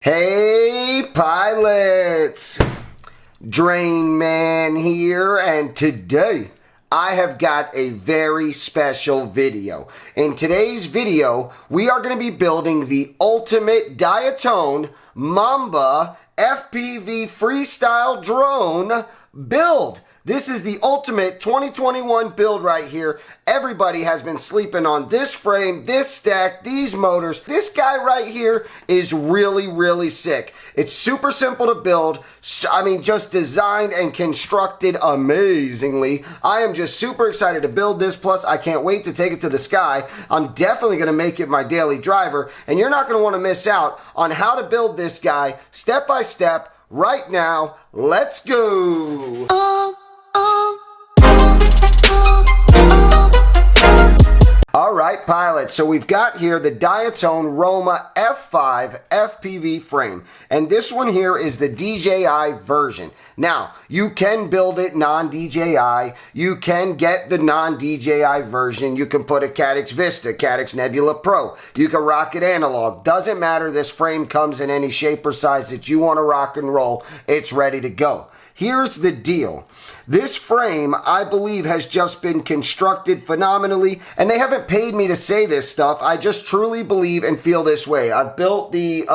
Hey pilots, Drain Man here, and today I have got a very special video. In today's video, we are going to be building the ultimate Diatone Mamba FPV freestyle drone build. This is the ultimate 2021 build right here. Everybody has been sleeping on this frame, this stack, these motors. This guy right here is really sick. It's super simple to build. I mean, just designed and constructed amazingly. I am just super excited to build this. Plus, I can't wait to take it to the sky. I'm definitely going to make it my daily driver. And you're not going to want to miss out on how to build this guy step by step right now. Let's go. Alright pilots, so we've got here the Diatone Roma F5 FPV frame, and this one here is the DJI version. Now, you can build it non-DJI, you can get the non-DJI version, you can put a Caddx Vista, Caddx Nebula Pro, you can rock it analog, doesn't matter, this frame comes in any shape or size that you want to rock and roll, it's ready to go. Here's the deal. This frame, I believe, has just been constructed phenomenally, and they haven't paid me to say this stuff. I just truly believe and feel this way. I've built the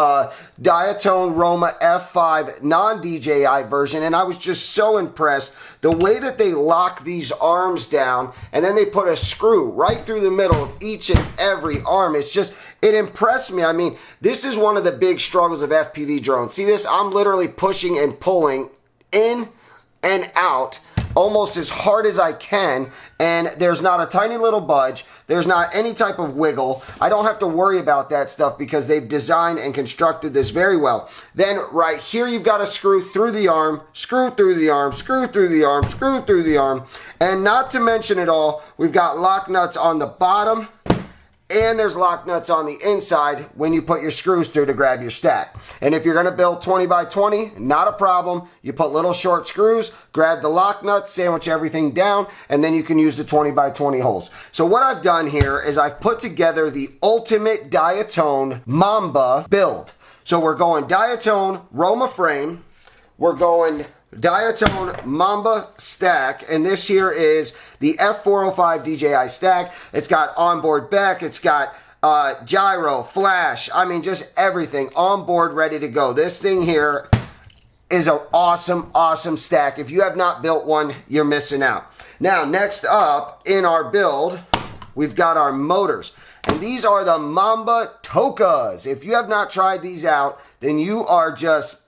Diatone Roma F5 non-DJI version, and I was just so impressed. The way that they lock these arms down, and then they put a screw right through the middle of each and every arm. It's just, it impressed me. I mean, this is one of the big struggles of FPV drones. See this? I'm literally pushing and pulling in and out almost as hard as I can, and there's not a tiny little budge, there's not any type of wiggle. I don't have to worry about that stuff because they've designed and constructed this very well. Then right here you've got to screw through the arm, screw through the arm, screw through the arm, screw through the arm, and not to mention it all, we've got lock nuts on the bottom, and there's lock nuts on the inside when you put your screws through to grab your stack. And if you're going to build 20 by 20, not a problem. You put little short screws, grab the lock nuts, sandwich everything down, and then you can use the 20 by 20 holes. So what I've done here is I've put together the ultimate Diatone Mamba build. So we're going Diatone Roma frame, we're going Diatone Mamba stack, and this here is the F405 DJI stack. It's got onboard back, it's got gyro, flash, I mean just everything on board ready to go. This thing here is an awesome stack. If you have not built one, you're missing out. Now next up in our build, we've got our motors. And these are the Mamba Tokas. If you have not tried these out, then you are just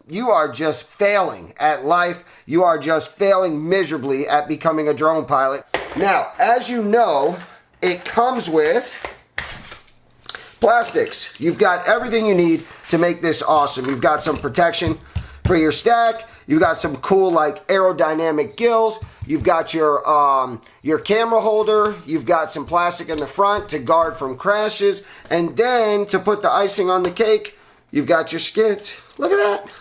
failing at life. You are just failing miserably at becoming a drone pilot. Now, as you know, it comes with plastics. You've got everything you need to make this awesome. You've got some protection for your stack. You've got some cool like aerodynamic gills. You've got your camera holder. You've got some plastic in the front to guard from crashes. And then to put the icing on the cake, you've got your skids. Look at that.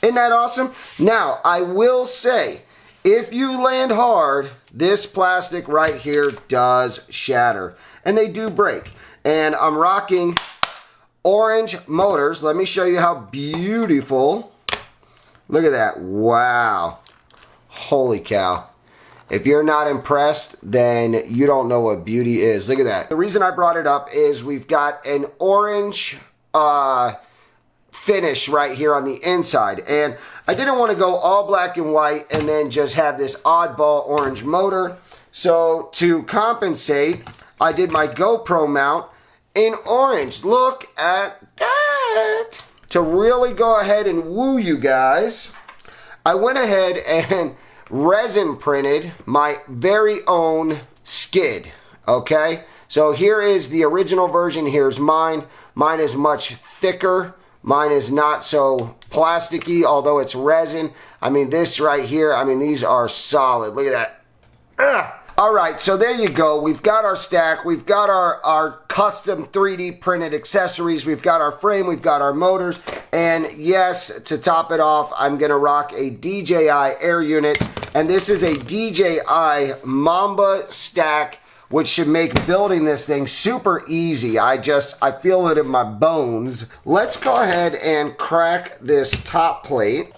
Isn't that awesome? Now, I will say, if you land hard, this plastic right here does shatter. And they do break. And I'm rocking orange motors. Let me show you how beautiful. Look at that. Wow. Holy cow. If you're not impressed, then you don't know what beauty is. Look at that. The reason I brought it up is we've got an orange finish right here on the inside, and I didn't want to go all black and white and then just have this oddball orange motor. So to compensate, I did my GoPro mount in orange. Look at that. To really go ahead and woo you guys, I went ahead and resin printed my very own skid. Okay, so here is the original version. Here's mine. Mine is much thicker. Mine is not so plasticky, although it's resin. I mean, this right here, I mean, these are solid. Look at that. Ugh. All right, so there you go. We've got our stack. We've got our custom 3D printed accessories. We've got our frame. We've got our motors. And yes, to top it off, I'm going to rock a DJI Air Unit. And this is a DJI Mamba stack which should make building this thing super easy. I feel it in my bones. Let's go ahead and crack this top plate.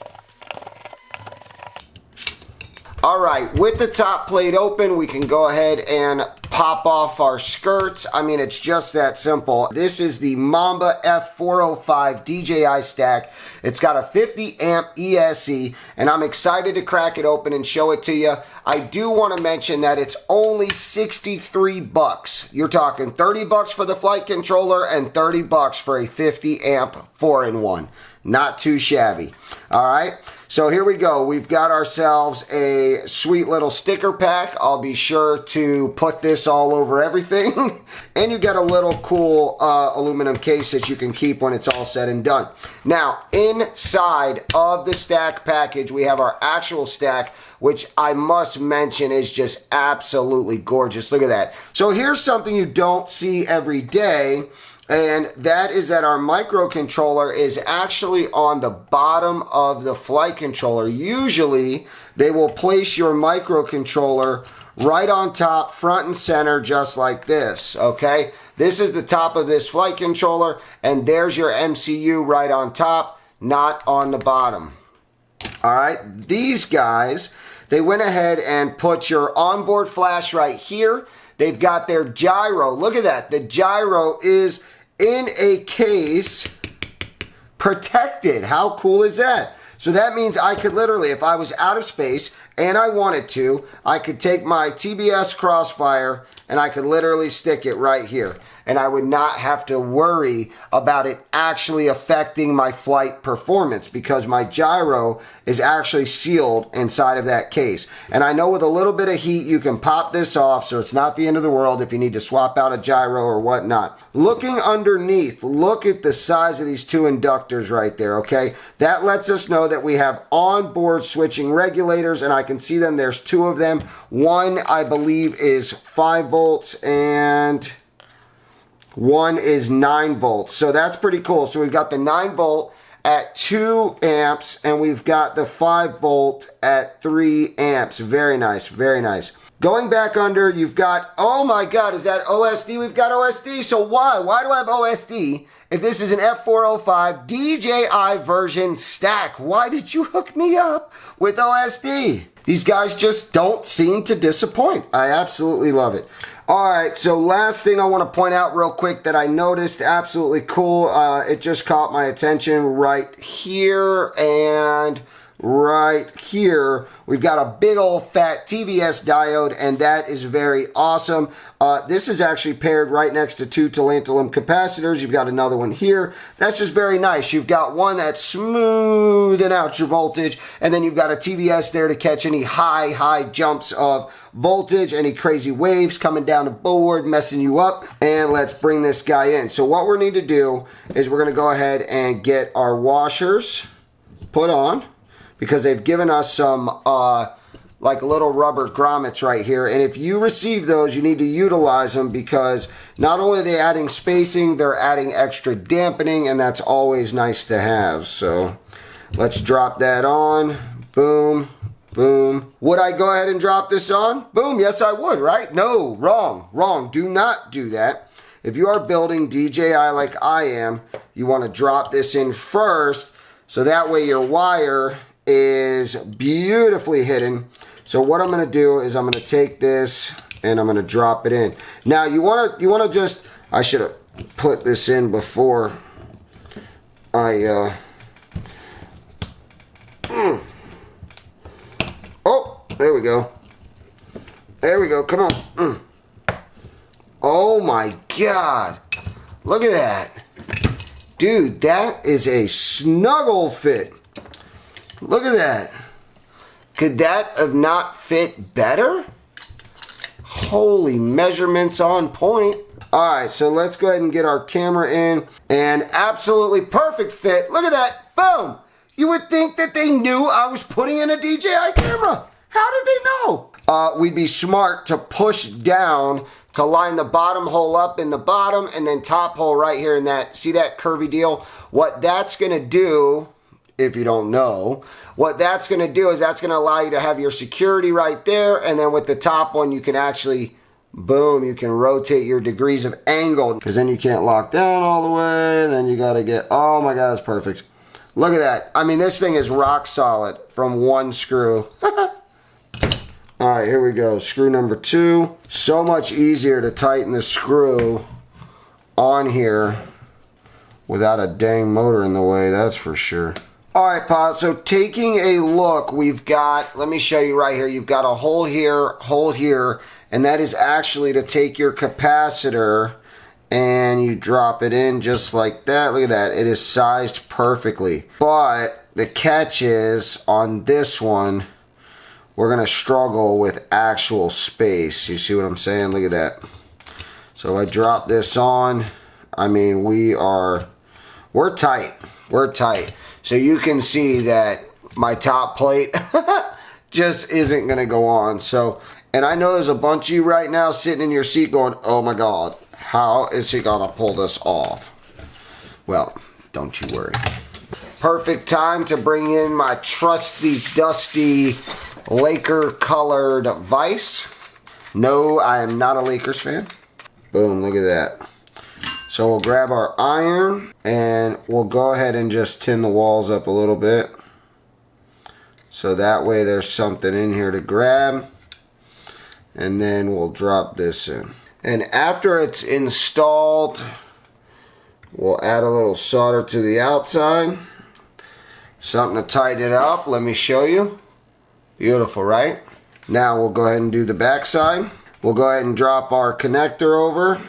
All right, with the top plate open, we can go ahead and pop off our skirts. I mean, it's just that simple. This is the Mamba F405 DJI stack. It's got a 50 amp ESC, and I'm excited to crack it open and show it to you. I do want to mention that it's only 63 bucks. You're talking 30 bucks for the flight controller and 30 bucks for a 50 amp 4-in-1. Not too shabby. All right. So here we go. We've got ourselves a sweet little sticker pack. I'll be sure to put this all over everything. And you got a little cool aluminum case that you can keep when it's all said and done. Now, inside of the stack package, we have our actual stack, which I must mention is just absolutely gorgeous. Look at that. So here's something you don't see every day. And that is that our microcontroller is actually on the bottom of the flight controller. Usually, they will place your microcontroller right on top, front and center, just like this, okay? This is the top of this flight controller, and there's your MCU right on top, not on the bottom. All right, these guys, they went ahead and put your onboard flash right here. They've got their gyro. Look at that. The gyro is in a case protected. How cool is that? So that means I could literally, if I was out of space and I wanted to, I could take my TBS Crossfire and I could literally stick it right here. And I would not have to worry about it actually affecting my flight performance because my gyro is actually sealed inside of that case. And I know with a little bit of heat, you can pop this off, so it's not the end of the world if you need to swap out a gyro or whatnot. Looking underneath, look at the size of these two inductors right there, okay? That lets us know that we have onboard switching regulators, and I can see them. There's two of them. One, I believe, is 5 volts, and one is 9 volts. So that's pretty cool. So we've got the 9 volt at 2 amps, and we've got the 5 volt at 3 amps. Very nice, very nice. Going back under, you've got, oh my God, is that OSD? We've got OSD. So why? Why do I have OSD if this is an F405 DJI version stack? Why did you hook me up with OSD? These guys just don't seem to disappoint. I absolutely love it. All right, so last thing I want to point out real quick that I noticed, absolutely cool. It just caught my attention right here and right here. We've got a big old fat TVS diode, and that is very awesome. This is actually paired right next to 2 tantalum capacitors. You've got another one here. That's just very nice. You've got one that's smoothing out your voltage, and then you've got a TVS there to catch any high jumps of voltage, any crazy waves coming down the board, messing you up. And let's bring this guy in. So what we need to do is we're going to go ahead and get our washers put on, because they've given us some like little rubber grommets right here. And if you receive those, you need to utilize them, because not only are they adding spacing, they're adding extra dampening, and that's always nice to have. So let's drop that on. Boom, boom. Would I go ahead and drop this on? Boom, yes I would, right? No, wrong, wrong. Do not do that. If you are building DJI like I am, you want to drop this in first, so that way your wire is beautifully hidden. So what I'm going to do is I'm going to take this and I'm going to drop it in. Now you want to just, I should have put this in before I oh, there we go. There we go. Come on. Oh my God. Look at that. Dude, that is a snuggle fit. Look at that. Could that have not fit better? Holy, measurements on point. All right, so let's go ahead and get our camera in. And absolutely perfect fit. Look at that. Boom. You would think that they knew I was putting in a DJI camera. How did they know? We'd be smart to push down to line the bottom hole up in the bottom, and then top hole right here in that. See that curvy deal? What that's going to do, if you don't know, what that's going to do is that's going to allow you to have your security right there, and then with the top one you can actually Boom, you can rotate your degrees of angle, because then you can't lock down all the way, and then you gotta get, oh my god, that's perfect. Look at that. I mean, this thing is rock solid from one screw. Alright, here we go. Screw number 2. So much easier to tighten the screw on here without a dang motor in the way, that's for sure. Alright, pilot, so taking a look, we've got, let me show you right here, you've got a hole here, and that is actually to take your capacitor and you drop it in just like that. Look at that, it is sized perfectly. But the catch is, on this one, we're going to struggle with actual space. You see what I'm saying? Look at that. So I drop this on, I mean, we're tight. We're tight. So you can see that my top plate just isn't going to go on. So, and I know there's a bunch of you right now sitting in your seat going, oh my god, how is he going to pull this off? Well, don't you worry. Perfect time to bring in my trusty, dusty, Laker colored vise. No, I am not a Lakers fan. Boom, look at that. So we'll grab our iron and we'll go ahead and just tin the walls up a little bit. So that way there's something in here to grab. And then we'll drop this in. And after it's installed, we'll add a little solder to the outside. Something to tighten it up. Let me show you. Beautiful, right? Now we'll go ahead and do the back side. We'll go ahead and drop our connector over.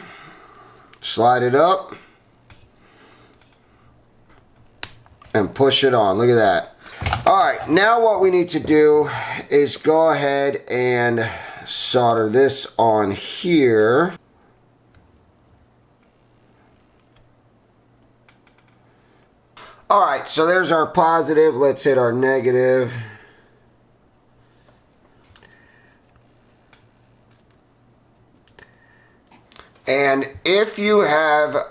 Slide it up and push it on. Look at that. Alright, now what we need to do is go ahead and solder this on here. Alright, so there's our positive. Let's hit our negative. And if you have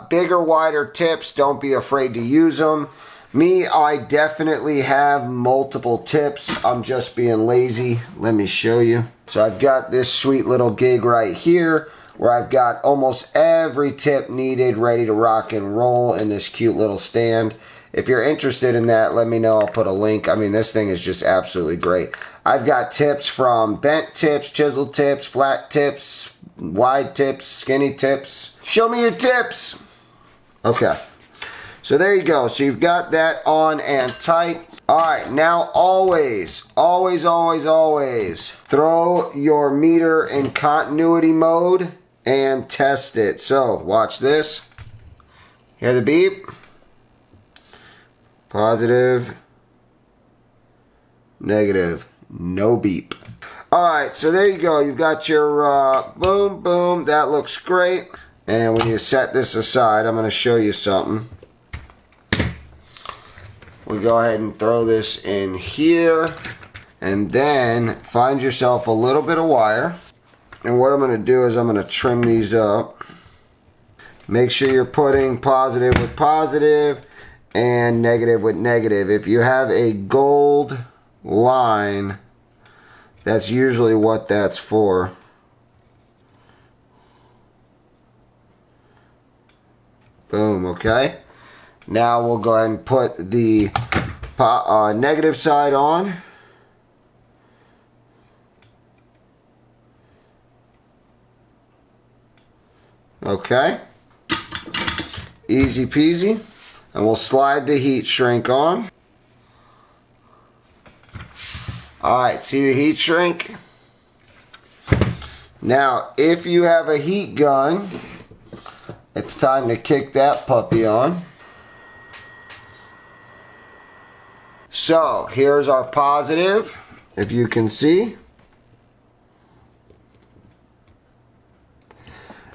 bigger, wider tips, don't be afraid to use them. Me, I definitely have multiple tips. I'm just being lazy. Let me show you. So I've got this sweet little gig right here where I've got almost every tip needed ready to rock and roll in this cute little stand. If you're interested in that, let me know. I'll put a link. I mean, this thing is just absolutely great. I've got tips from bent tips, chiseled tips, flat tips, wide tips, skinny tips. Show me your tips. Okay. So there you go. So you've got that on and tight. Alright, now always throw your meter in continuity mode and test it. So watch this. Hear the beep? Positive, negative, no beep. Alright, so there you go. You've got your boom, boom. That looks great. And when you set this aside, I'm going to show you something. We go ahead and throw this in here. And then find yourself a little bit of wire. And what I'm going to do is I'm going to trim these up. Make sure you're putting positive with positive and negative with negative. If you have a gold line, that's usually what that's for. Boom, okay? Now we'll go ahead and put the negative side on. Okay. Easy peasy. And we'll slide the heat shrink on. Alright, see the heat shrink? Now, if you have a heat gun, it's time to kick that puppy on. So, here's our positive, if you can see.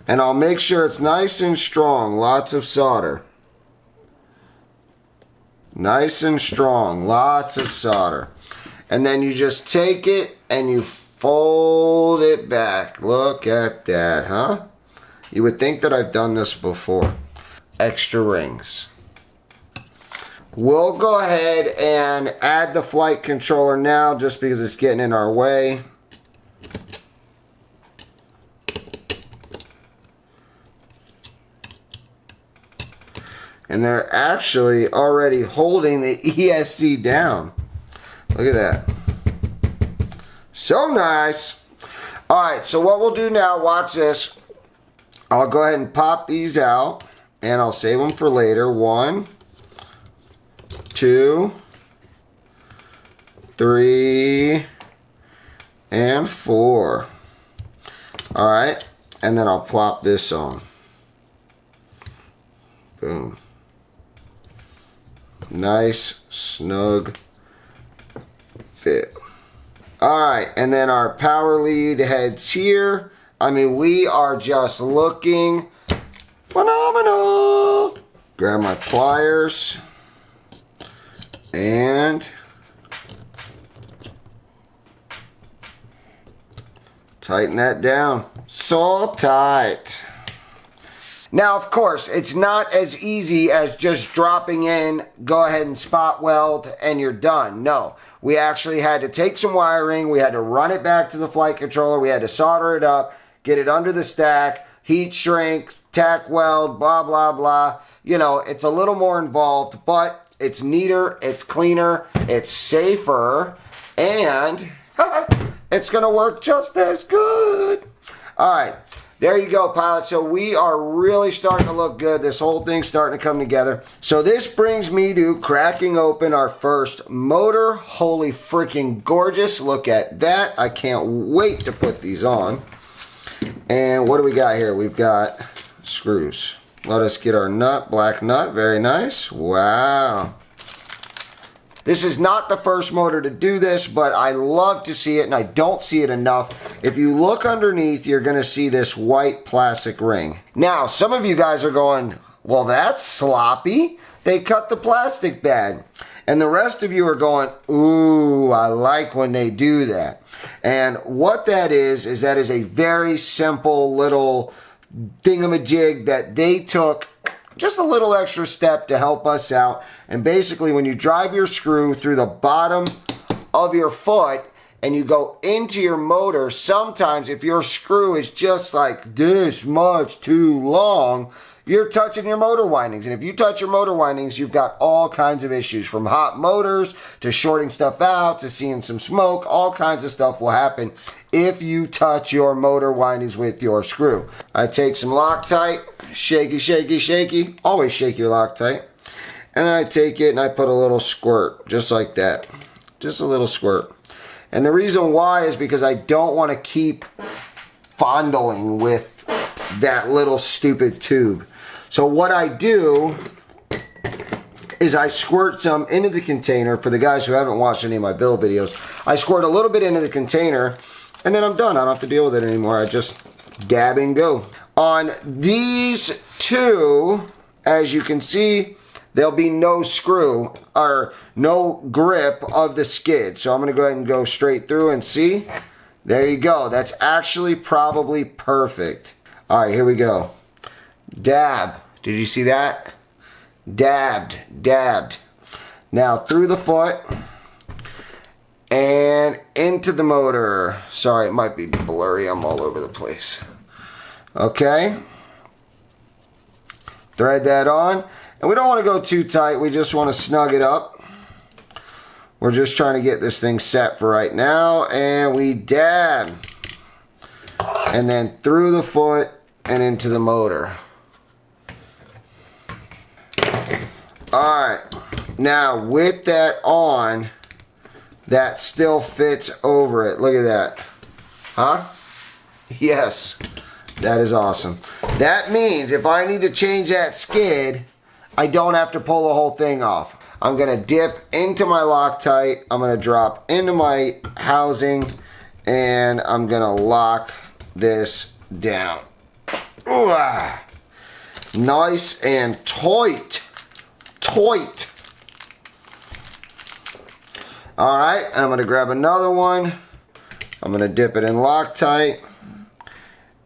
And I'll make sure it's nice and strong, lots of solder. Nice and strong, lots of solder. And then you just take it and you fold it back. Look at that, huh? You would think that I've done this before. Extra rings. We'll go ahead and add the flight controller now just because it's getting in our way. And they're actually already holding the ESC down. Look at that. So nice. Alright, so what we'll do now, watch this. I'll go ahead and pop these out. And I'll save them for later. 1, 2, 3, and 4. Alright, and then I'll plop this on. Boom. Nice, snug fit. Alright, and then our power lead heads here. I mean, we are just looking phenomenal. Grab my pliers and tighten that down. So tight. Now, of course, it's not as easy as just dropping in, go ahead and spot weld, and you're done. No, we actually had to take some wiring, we had to run it back to the flight controller, we had to solder it up, get it under the stack, heat shrink, tack weld, blah, blah, blah. You know, it's a little more involved, but it's neater, it's cleaner, it's safer, and it's going to work just as good. All right, there you go, pilot. So we are really starting to look good. This whole thing's starting to come together. So this brings me to cracking open our first motor. Holy freaking gorgeous. Look at that. I can't wait to put these on. And what do we got here? We've got screws. Let us get our nut, black nut. Very nice. Wow. This is not the first motor to do this, but I love to see it, and I don't see it enough. If you look underneath, you're going to see this white plastic ring. Now, some of you guys are going, well, that's sloppy. They cut the plastic bad. And the rest of you are going, ooh, I like when they do that. And what that is that is a very simple little thingamajig that they took just a little extra step to help us out. And basically, when you drive your screw through the bottom of your foot and you go into your motor, sometimes if your screw is just like this much too long, you're touching your motor windings. And if you touch your motor windings, you've got all kinds of issues, from hot motors to shorting stuff out to seeing some smoke. All kinds of stuff will happen if you touch your motor windings with your screw. I take some Loctite, shaky, shaky, shaky. Always shake your Loctite. And then I take it and I put a little squirt, just like that. Just a little squirt. And the reason why is because I don't want to keep fondling with that little stupid tube. So what I do is I squirt some into the container. For the guys who haven't watched any of my build videos, I squirt a little bit into the container and then I'm done. I don't have to deal with it anymore. I just dab and go. On these two, as you can see, there'll be no screw or no grip of the skid. So I'm going to go ahead and go straight through and see. There you go. That's actually probably perfect. All right, here we go. Dab. Did you see that? Dabbed. Dabbed. Now through the foot and into the motor. Sorry, it might be blurry. I'm all over the place. Okay. Thread that on. And we don't want to go too tight. We just want to snug it up. We're just trying to get this thing set for right now. And we dab. And then through the foot and into the motor. Alright, now with that on, that still fits over it. Look at that. Huh? Yes, that is awesome. That means if I need to change that skid, I don't have to pull the whole thing off. I'm going to dip into my Loctite, I'm going to drop into my housing, and I'm going to lock this down. Ooh, ah. Nice and tight. Tight. Alright, and I'm going to grab another one. I'm going to dip it in Loctite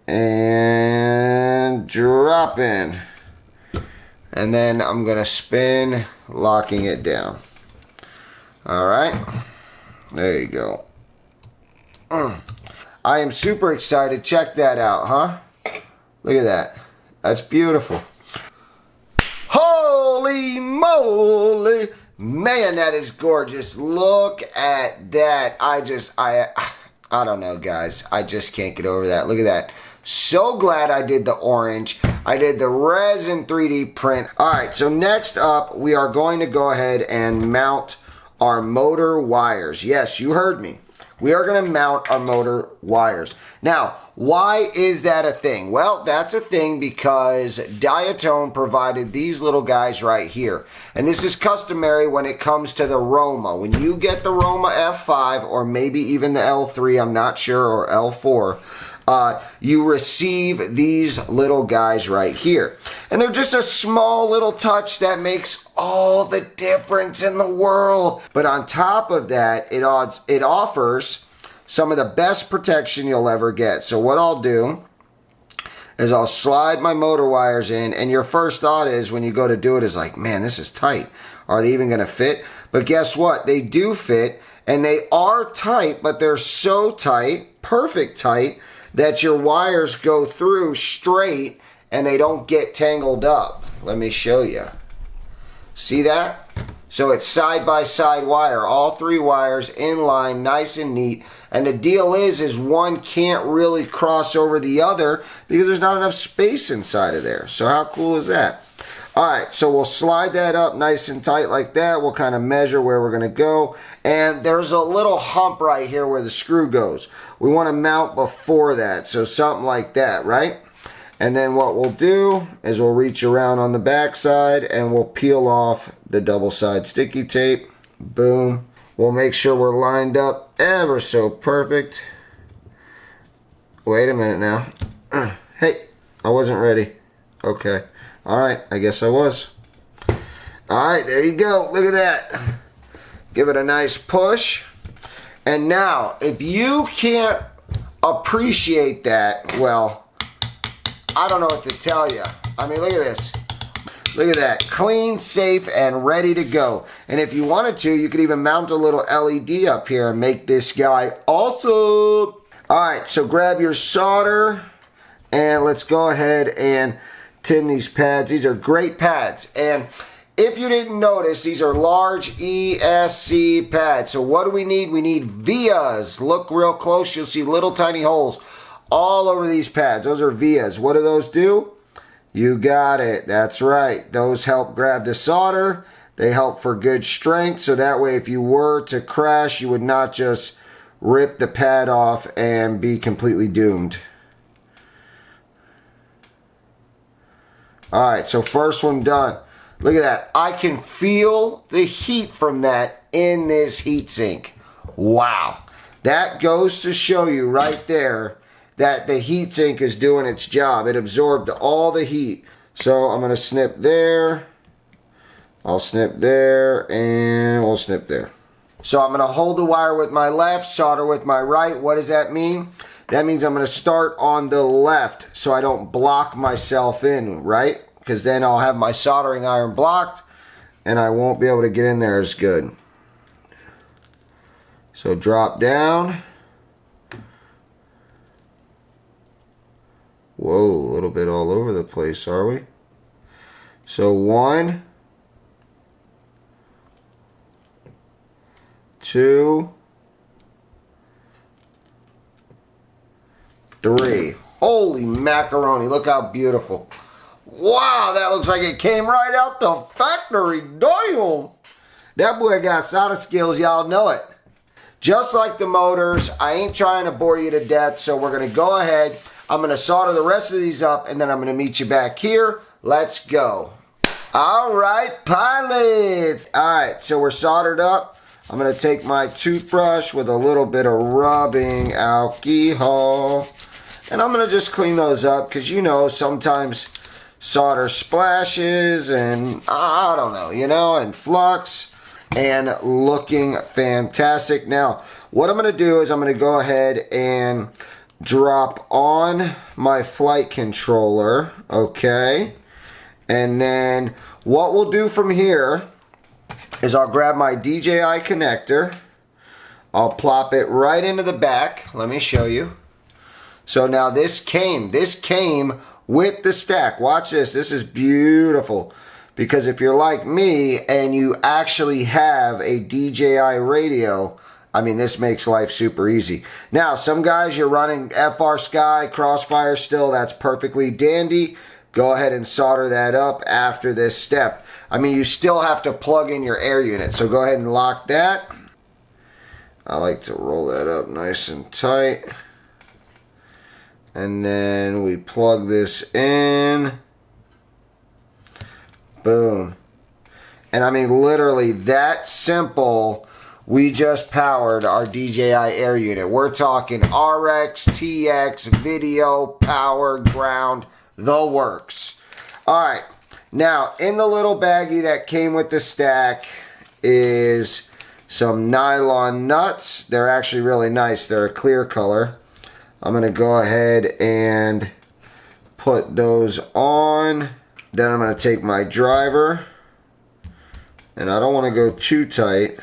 and drop in. And then I'm going to spin, locking it down. Alright, there you go. I am super excited. Check that out, huh? Look at that. That's beautiful. Holy Holy moly. Man, that is gorgeous. Look at that. I don't know, guys. I just can't get over that. Look at that. So glad I did the orange. I did the resin 3D print. All right, so next up, we are going to go ahead and mount our motor wires. Yes, you heard me. We are going to mount our motor wires. Now, why is that a thing? Well, that's a thing because Diatone provided these little guys right here. And this is customary when it comes to the Roma. When you get the Roma F5 or maybe even the L3, I'm not sure, or L4, you receive these little guys right here. And they're just a small little touch that makes all the difference in the world. But on top of that, it offers some of the best protection you'll ever get. So what I'll do is I'll slide my motor wires in, and your first thought is when you go to do it is like, man, this is tight. Are they even going to fit? But guess what? They do fit, and they are tight, but they're so tight, perfect tight, that your wires go through straight and they don't get tangled up. Let me show you. See that? So it's side-by-side wire, all three wires in line, nice and neat. And the deal is one can't really cross over the other because there's not enough space inside of there. So how cool is that? All right, so we'll slide that up nice and tight like that. We'll kind of measure where we're going to go. And there's a little hump right here where the screw goes. We want to mount before that, so something like that, right? And then what we'll do is we'll reach around on the back side and we'll peel off the double-side sticky tape. Boom. We'll make sure we're lined up ever so perfect. Wait a minute now. Hey, I wasn't ready. Okay. All right, I guess I was. All right, there you go. Look at that. Give it a nice push. And now, if you can't appreciate that, well, I don't know what to tell you. I mean, look at this. Look at that. Clean, safe, and ready to go. And if you wanted to, you could even mount a little LED up here and make this guy awesome. All right, so grab your solder, and let's go ahead and tin these pads. These are great pads. And if you didn't notice, these are large ESC pads. So what do we need? We need vias. Look real close. You'll see little tiny holes all over these pads. Those are vias. What do those do? You got it. That's right. Those help grab the solder. They help for good strength. So that way, if you were to crash, you would not just rip the pad off and be completely doomed. All right, so first one done. Look at that. I can feel the heat from that in this heat sink. Wow. That goes to show you right there that the heat sink is doing its job. It absorbed all the heat. So I'm going to snip there. I'll snip there, and we'll snip there. So I'm going to hold the wire with my left, solder with my right. What does that mean? That means I'm going to start on the left so I don't block myself in, right? Because then I'll have my soldering iron blocked and I won't be able to get in there as good. So drop down. Whoa, a little bit all over the place, are we? So 1, 2, 3. Holy macaroni, look how beautiful. Wow, that looks like it came right out the factory. Damn. That boy got solder skills, y'all know it. Just like the motors, I ain't trying to bore you to death, so we're going to go ahead. I'm going to solder the rest of these up, and then I'm going to meet you back here. Let's go. All right, pilots. All right, so we're soldered up. I'm going to take my toothbrush with a little bit of rubbing alcohol, and I'm going to just clean those up because, you know, sometimes solder splashes and I don't know, you know, and flux, and looking fantastic. Now, what I'm going to do is I'm going to go ahead and drop on my flight controller, okay? And then what we'll do from here is I'll grab my DJI connector. I'll plop it right into the back. Let me show you. So now this came with the stack. Watch this. This is beautiful. because if you're like me and you actually have a DJI radio, I mean, this makes life super easy. Now, some guys, you're running FR Sky, Crossfire still, that's perfectly dandy. Go ahead and solder that up after this step. I mean, you still have to plug in your air unit, so go ahead and lock that. I like to roll that up nice and tight. And then we plug this in. Boom. And I mean, literally that simple. We just powered our DJI Air Unit. We're talking RX, TX, video, power, ground, the works. Alright, now in the little baggie that came with the stack is some nylon nuts. They're actually really nice. They're a clear color. I'm going to go ahead and put those on. Then I'm going to take my driver, and I don't want to go too tight.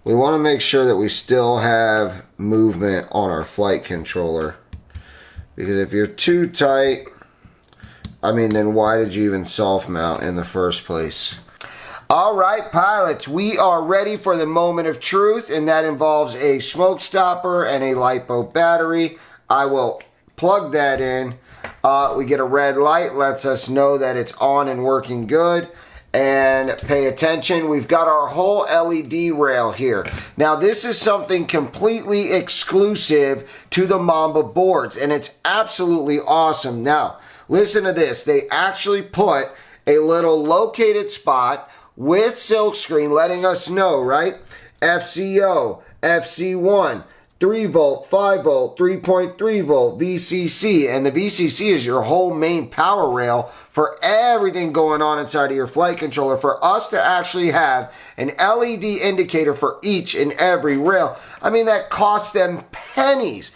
We want to make sure that we still have movement on our flight controller, because if you're too tight, I mean, then why did you even soft mount in the first place? Alright pilots, we are ready for the moment of truth, and that involves a smoke stopper and a LiPo battery. I will plug that in. We get a red light, lets us know that it's on and working good. And pay attention, we've got our whole LED rail here. Now this is something completely exclusive to the Mamba boards, and it's absolutely awesome. Now listen to this, they actually put a little located spot with silkscreen letting us know, right? FCO, FC1, 3 volt, 5 volt, 3.3 volt, VCC. And the VCC is your whole main power rail for everything going on inside of your flight controller. For us to actually have an LED indicator for each and every rail, I mean, that costs them pennies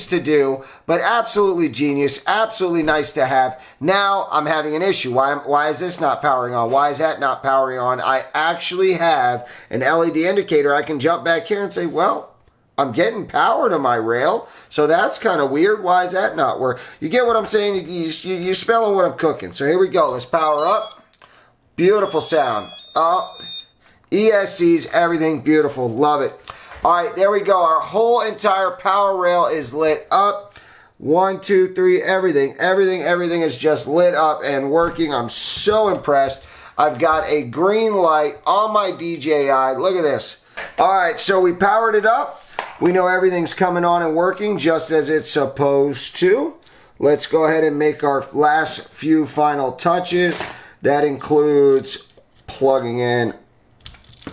to do, but absolutely genius, absolutely nice to have. Now I'm having an issue. Why is this not powering on? Why is that not powering on? I actually have an LED indicator. I can jump back here and say, well, I'm getting power to my rail, so that's kind of weird. Why is that not working? You get what I'm saying? You're smelling what I'm cooking. So here we go. Let's power up. Beautiful sound. Oh, ESCs, everything beautiful. Love it. All right, there we go. Our whole entire power rail is lit up. 1, 2, 3, everything is just lit up and working. I'm so impressed. I've got a green light on my DJI. Look at this. All right, so we powered it up. We know everything's coming on and working just as it's supposed to. Let's go ahead and make our last few final touches. That includes plugging in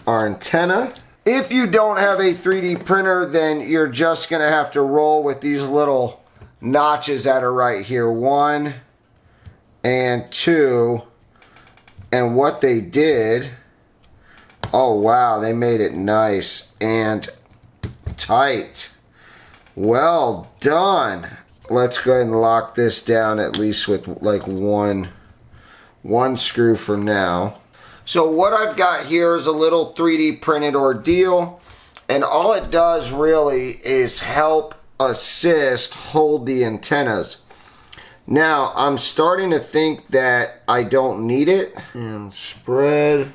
our antenna. If you don't have a 3D printer, then you're just going to have to roll with these little notches that are right here. 1 and 2. And what they did, oh wow, they made it nice and tight. Well done. Let's go ahead and lock this down at least with like one screw for now. So what I've got here is a little 3D printed ordeal, and all it does really is help assist hold the antennas. Now I'm starting to think that I don't need it. And spread.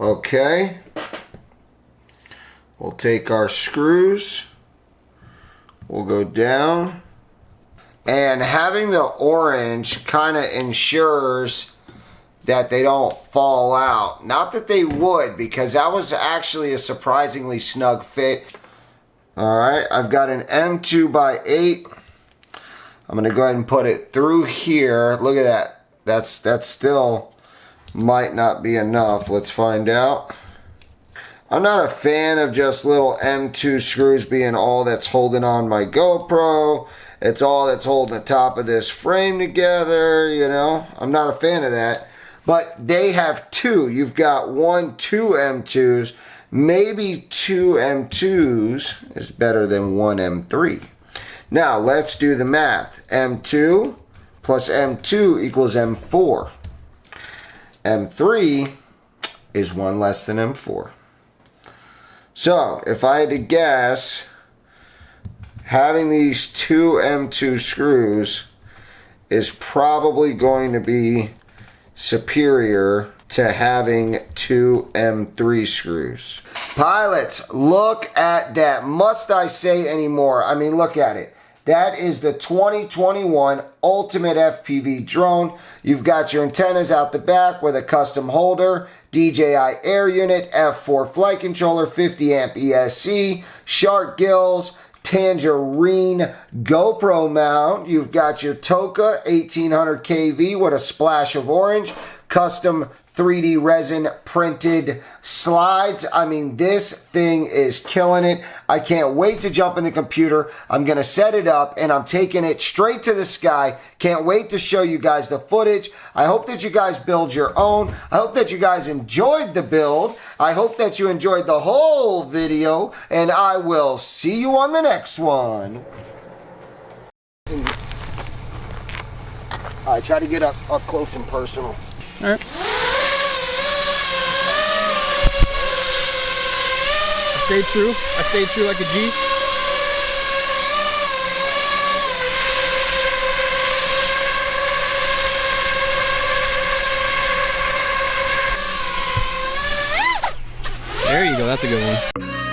Okay. We'll take our screws. We'll go down. And having the orange kind of ensures that they don't fall out. Not that they would, because that was actually a surprisingly snug fit. Alright, I've got an M2x8. I'm going to go ahead and put it through here. Look at that. That still might not be enough. Let's find out. I'm not a fan of just little M2 screws being all that's holding on my GoPro. It's all that's holding the top of this frame together, you know. I'm not a fan of that. But they have two. You've got 2 M2s. Maybe 2 M2s is better than 1 M3. Now, let's do the math. M2 plus M2 equals M4. M3 is 1 less than M4. So, if I had to guess, having these 2 M2 screws is probably going to be superior to having 2 M3 screws. Pilots, look at that. Must I say any more? I mean, look at it. That is the 2021 Ultimate FPV drone. You've got your antennas out the back with a custom holder, DJI Air Unit, F4 flight controller, 50 amp ESC, shark gills, tangerine GoPro mount. You've got your Toka 1800 kV with a splash of orange, custom 3D resin printed slides. I mean, this thing is killing it. I can't wait to jump in the computer. I'm going to set it up and I'm taking it straight to the sky. Can't wait to show you guys the footage. I hope that you guys build your own. I hope that you guys enjoyed the build. I hope that you enjoyed the whole video, and I will see you on the next one. All right, try to get up close and personal. All right. I stayed true like a G. There you go, that's a good one.